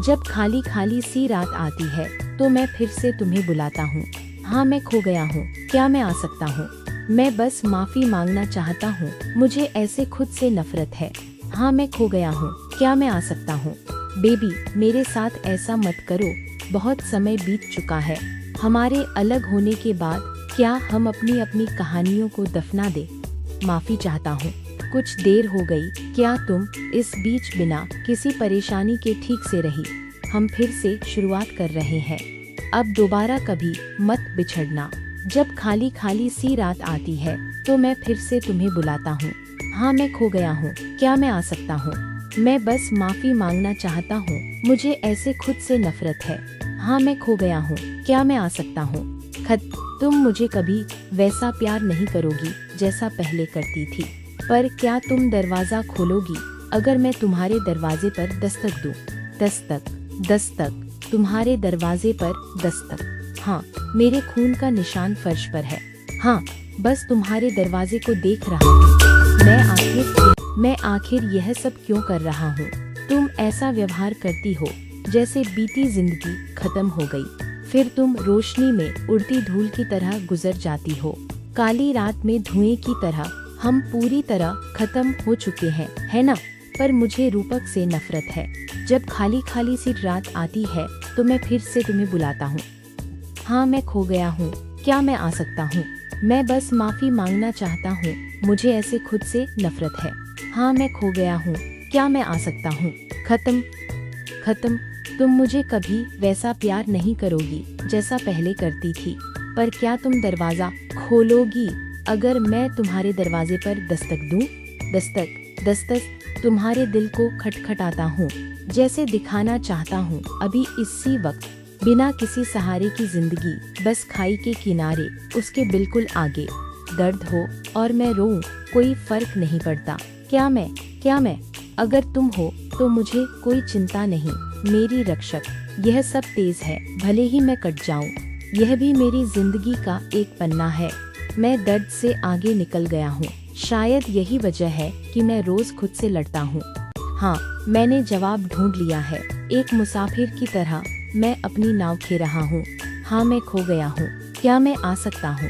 जब खाली खाली सी रात आती है तो मैं फिर से तुम्हें बुलाता हूँ। हाँ मैं खो गया हूँ, क्या मैं आ सकता हूँ? मैं बस माफी मांगना चाहता हूँ, मुझे ऐसे खुद से नफरत है। हाँ मैं खो गया हूँ, क्या मैं आ सकता हूँ? बेबी मेरे साथ ऐसा मत करो, बहुत समय बीत चुका है हमारे अलग होने के बाद। क्या हम अपनी अपनी कहानियों को दफना दे? माफी चाहता हूँ, कुछ देर हो गई। क्या तुम इस बीच बिना किसी परेशानी के ठीक से रही? हम फिर से शुरुआत कर रहे हैं, अब दोबारा कभी मत बिछड़ना। जब खाली खाली सी रात आती है तो मैं फिर से तुम्हें बुलाता हूँ। हाँ मैं खो गया हूँ, क्या मैं आ सकता हूँ? मैं बस माफी मांगना चाहता हूँ, मुझे ऐसे खुद से नफरत है। हाँ मैं खो गया हूँ, क्या मैं आ सकता हूँ? खत तुम मुझे कभी वैसा प्यार नहीं करोगी जैसा पहले करती थी, पर क्या तुम दरवाजा खोलोगी अगर मैं तुम्हारे दरवाजे पर दस्तक दूं? दस्तक दस्तक, तुम्हारे दरवाजे पर दस्तक। हाँ मेरे खून का निशान फर्श पर है। हाँ बस तुम्हारे दरवाजे को देख रहा हूँ। मैं आखिर यह सब क्यों कर रहा हूँ? तुम ऐसा व्यवहार करती हो जैसे बीती जिंदगी खत्म हो गई, फिर तुम रोशनी में उड़ती धूल की तरह गुजर जाती हो। काली रात में धुएं की तरह हम पूरी तरह खत्म हो चुके हैं, है ना? पर मुझे रूपक से नफरत है। जब खाली खाली सी रात आती है तो मैं फिर से तुम्हें बुलाता हूँ। हाँ मैं खो गया हूँ, क्या मैं आ सकता हूँ? मैं बस माफी मांगना चाहता हूँ, मुझे ऐसे खुद से नफरत है। हाँ मैं खो गया हूँ, क्या मैं आ सकता हूँ? खत्म खत्म, तुम मुझे कभी वैसा प्यार नहीं करोगी जैसा पहले करती थी, पर क्या तुम दरवाजा खोलोगी अगर मैं तुम्हारे दरवाजे पर दस्तक दूं? दस्तक दस्तक, तुम्हारे दिल को खटखटाता हूँ, जैसे दिखाना चाहता हूँ अभी इसी वक्त, बिना किसी सहारे की जिंदगी, बस खाई के किनारे, उसके बिल्कुल आगे। दर्द हो और मैं रोऊं, कोई फर्क नहीं पड़ता। क्या मैं अगर तुम हो तो मुझे कोई चिंता नहीं, मेरी रक्षक। यह सब तेज है, भले ही मैं कट जाऊं, यह भी मेरी जिंदगी का एक पन्ना है। मैं दर्द से आगे निकल गया हूँ, शायद यही वजह है कि मैं रोज खुद से लड़ता हूँ। हाँ मैंने जवाब ढूंढ लिया है, एक मुसाफिर की तरह मैं अपनी नाव खे रहा हूँ। हाँ मैं खो गया हूँ, क्या मैं आ सकता हूँ?